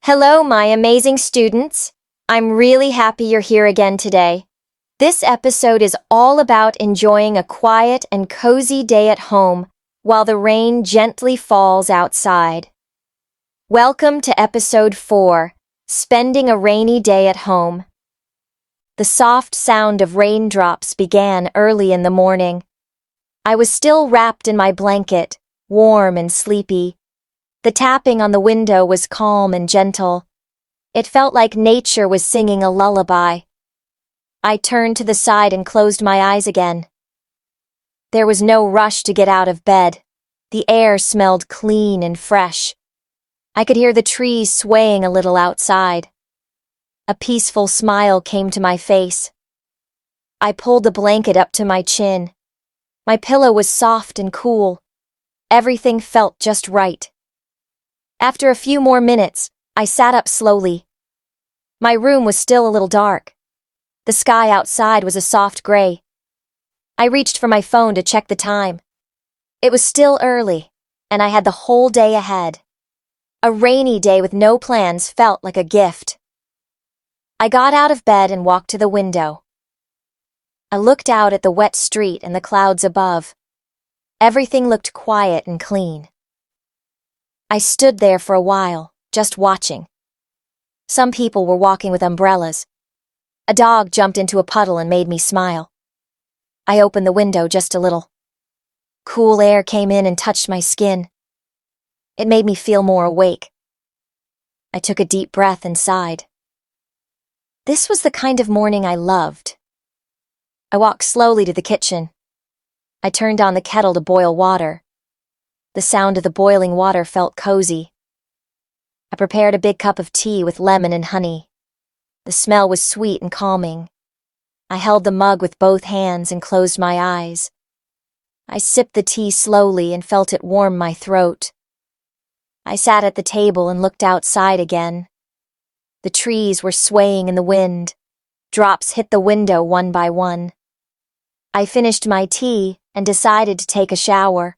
Hello, my amazing students. I'm really happy you're here again today. This episode is all about enjoying a quiet and cozy day at home while the rain gently falls outside. Welcome to episode 4, Spending a Rainy Day at Home. The soft sound of raindrops began early in the morning. I was still wrapped in my blanket, warm and sleepy. The tapping on the window was calm and gentle. It felt like nature was singing a lullaby. I turned to the side and closed my eyes again. There was no rush to get out of bed. The air smelled clean and fresh. I could hear the trees swaying a little outside. A peaceful smile came to my face. I pulled the blanket up to my chin. My pillow was soft and cool. Everything felt just right. After a few more minutes, I sat up slowly. My room was still a little dark. The sky outside was a soft gray. I reached for my phone to check the time. It was still early, and I had the whole day ahead. A rainy day with no plans felt like a gift. I got out of bed and walked to the window. I looked out at the wet street and the clouds above. Everything looked quiet and clean. I stood there for a while, just watching. Some people were walking with umbrellas. A dog jumped into a puddle and made me smile. I opened the window just a little. Cool air came in and touched my skin. It made me feel more awake. I took a deep breath and sighed. This was the kind of morning I loved. I walked slowly to the kitchen. I turned on the kettle to boil water. The sound of the boiling water felt cozy. I prepared a big cup of tea with lemon and honey. The smell was sweet and calming. I held the mug with both hands and closed my eyes. I sipped the tea slowly and felt it warm my throat. I sat at the table and looked outside again. The trees were swaying in the wind. Drops hit the window one by one. I finished my tea and decided to take a shower.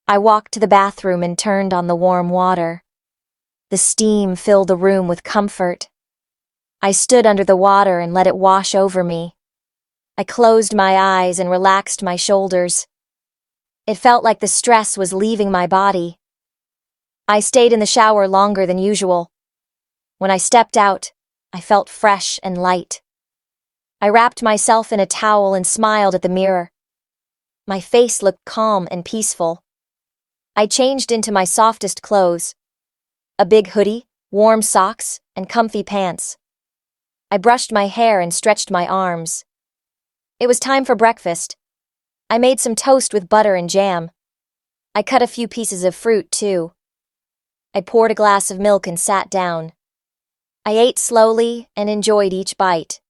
I walked to the bathroom and turned on the warm water. The steam filled the room with comfort. I stood under the water and let it wash over me. I closed my eyes and relaxed my shoulders. It felt like the stress was leaving my body. I stayed in the shower longer than usual. When I stepped out, I felt fresh and light. I wrapped myself in a towel and smiled at the mirror. My face looked calm and peaceful. I changed into my softest clothes. A big hoodie, warm socks, and comfy pants. I brushed my hair and stretched my arms. It was time for breakfast. I made some toast with butter and jam. I cut a few pieces of fruit, too. I poured a glass of milk and sat down. I ate slowly and enjoyed each bite.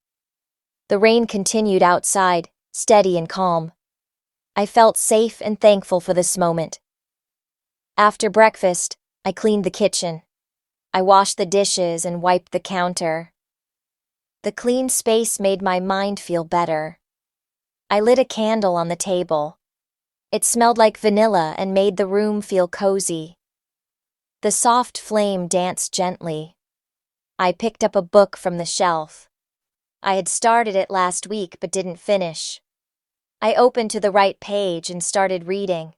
The rain continued outside, steady and calm. I felt safe and thankful for this moment. After breakfast, I cleaned the kitchen. I washed the dishes and wiped the counter. The clean space made my mind feel better. I lit a candle on the table. It smelled like vanilla and made the room feel cozy. The soft flame danced gently. I picked up a book from the shelf. I had started it last week but didn't finish. I opened to the right page and started reading.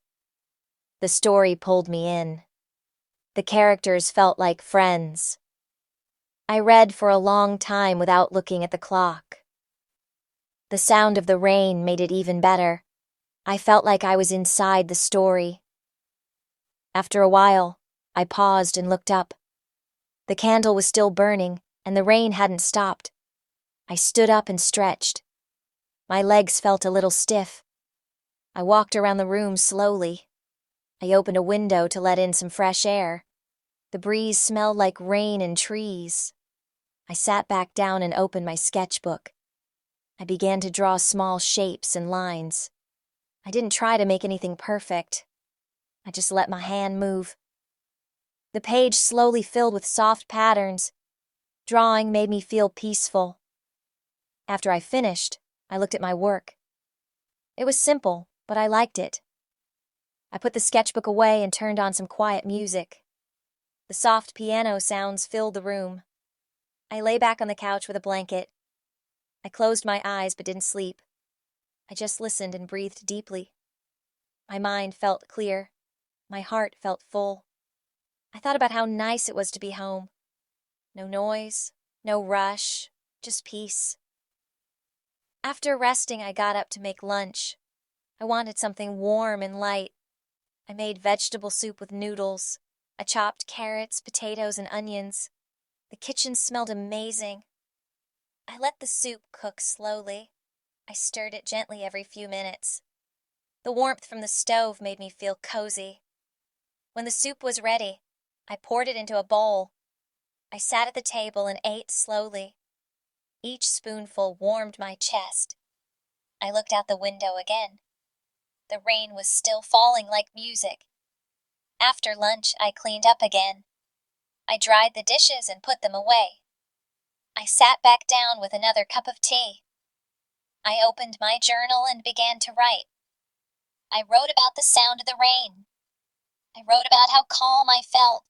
The story pulled me in. The characters felt like friends. I read for a long time without looking at the clock. The sound of the rain made it even better. I felt like I was inside the story. After a while, I paused and looked up. The candle was still burning, and the rain hadn't stopped. I stood up and stretched. My legs felt a little stiff. I walked around the room slowly. I opened a window to let in some fresh air. The breeze smelled like rain and trees. I sat back down and opened my sketchbook. I began to draw small shapes and lines. I didn't try to make anything perfect. I just let my hand move. The page slowly filled with soft patterns. Drawing made me feel peaceful. After I finished, I looked at my work. It was simple, but I liked it. I put the sketchbook away and turned on some quiet music. The soft piano sounds filled the room. I lay back on the couch with a blanket. I closed my eyes but didn't sleep. I just listened and breathed deeply. My mind felt clear. My heart felt full. I thought about how nice it was to be home. No noise, no rush, just peace. After resting, I got up to make lunch. I wanted something warm and light. I made vegetable soup with noodles. I chopped carrots, potatoes, and onions. The kitchen smelled amazing. I let the soup cook slowly. I stirred it gently every few minutes. The warmth from the stove made me feel cozy. When the soup was ready, I poured it into a bowl. I sat at the table and ate slowly. Each spoonful warmed my chest. I looked out the window again. The rain was still falling like music. After lunch, I cleaned up again. I dried the dishes and put them away. I sat back down with another cup of tea. I opened my journal and began to write. I wrote about the sound of the rain. I wrote about how calm I felt.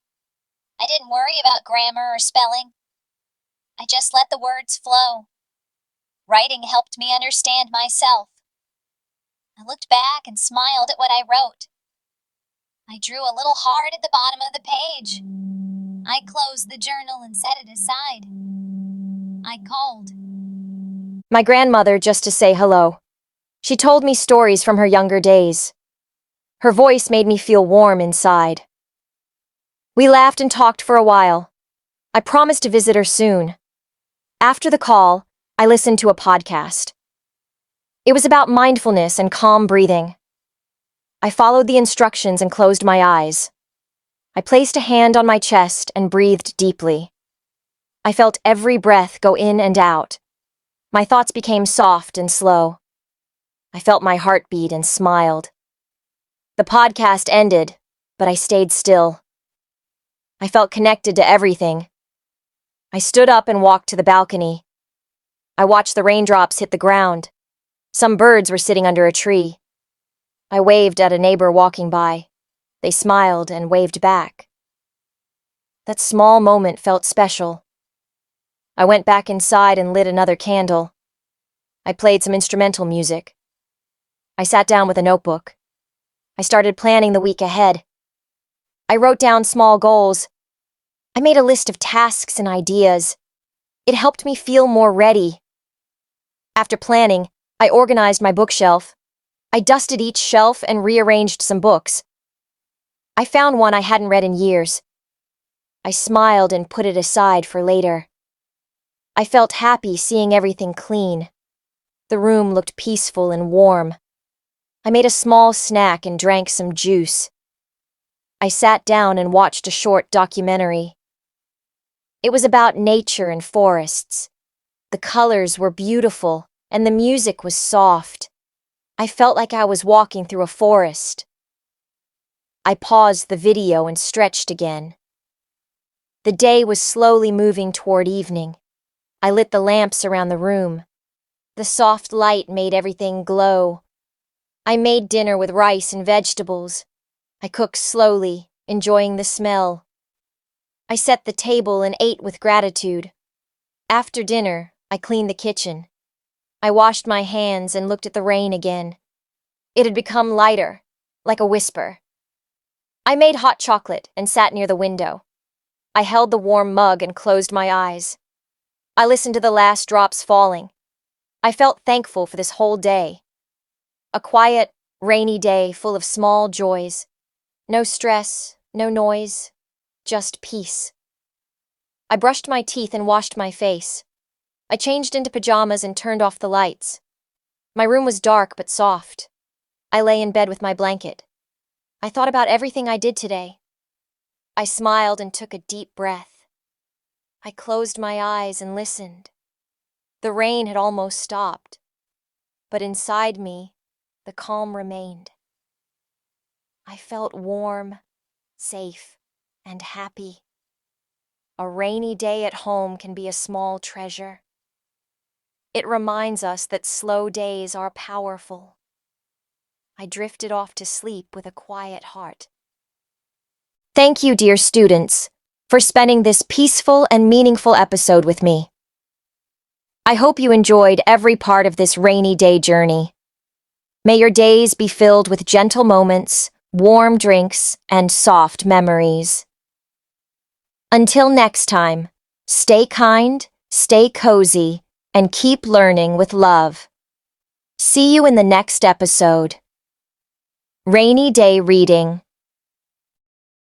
I didn't worry about grammar or spelling. I just let the words flow. Writing helped me understand myself. I looked back and smiled at what I wrote. I drew a little heart at the bottom of the page. I closed the journal and set it aside. I called my grandmother just to say hello. She told me stories from her younger days. Her voice made me feel warm inside. We laughed and talked for a while. I promised to visit her soon. After the call, I listened to a podcast. It was about mindfulness and calm breathing. I followed the instructions and closed my eyes. I placed a hand on my chest and breathed deeply. I felt every breath go in and out. My thoughts became soft and slow. I felt my heart beat and smiled. The podcast ended, but I stayed still. I felt connected to everything. I stood up and walked to the balcony. I watched the raindrops hit the ground. Some birds were sitting under a tree. I waved at a neighbor walking by. They smiled and waved back. That small moment felt special. I went back inside and lit another candle. I played some instrumental music. I sat down with a notebook. I started planning the week ahead. I wrote down small goals. I made a list of tasks and ideas. It helped me feel more ready. After planning, I organized my bookshelf. I dusted each shelf and rearranged some books. I found one I hadn't read in years. I smiled and put it aside for later. I felt happy seeing everything clean. The room looked peaceful and warm. I made a small snack and drank some juice. I sat down and watched a short documentary. It was about nature and forests. The colors were beautiful, and the music was soft. I felt like I was walking through a forest. I paused the video and stretched again. The day was slowly moving toward evening. I lit the lamps around the room. The soft light made everything glow. I made dinner with rice and vegetables. I cooked slowly, enjoying the smell. I set the table and ate with gratitude. After dinner, I cleaned the kitchen. I washed my hands and looked at the rain again. It had become lighter, like a whisper. I made hot chocolate and sat near the window. I held the warm mug and closed my eyes. I listened to the last drops falling. I felt thankful for this whole day. A quiet, rainy day full of small joys. No stress, no noise, just peace. I brushed my teeth and washed my face. I changed into pajamas and turned off the lights. My room was dark but soft. I lay in bed with my blanket. I thought about everything I did today. I smiled and took a deep breath. I closed my eyes and listened. The rain had almost stopped, but inside me, the calm remained. I felt warm, safe, and happy. A rainy day at home can be a small treasure. It reminds us that slow days are powerful. I drifted off to sleep with a quiet heart. Thank you, dear students. for spending this peaceful and meaningful episode with me. I hope you enjoyed every part of this rainy day journey. May your days be filled with gentle moments, warm drinks, and soft memories. Until next time, stay kind, stay cozy, and keep learning with love. See you in the next episode. Rainy Day Reading.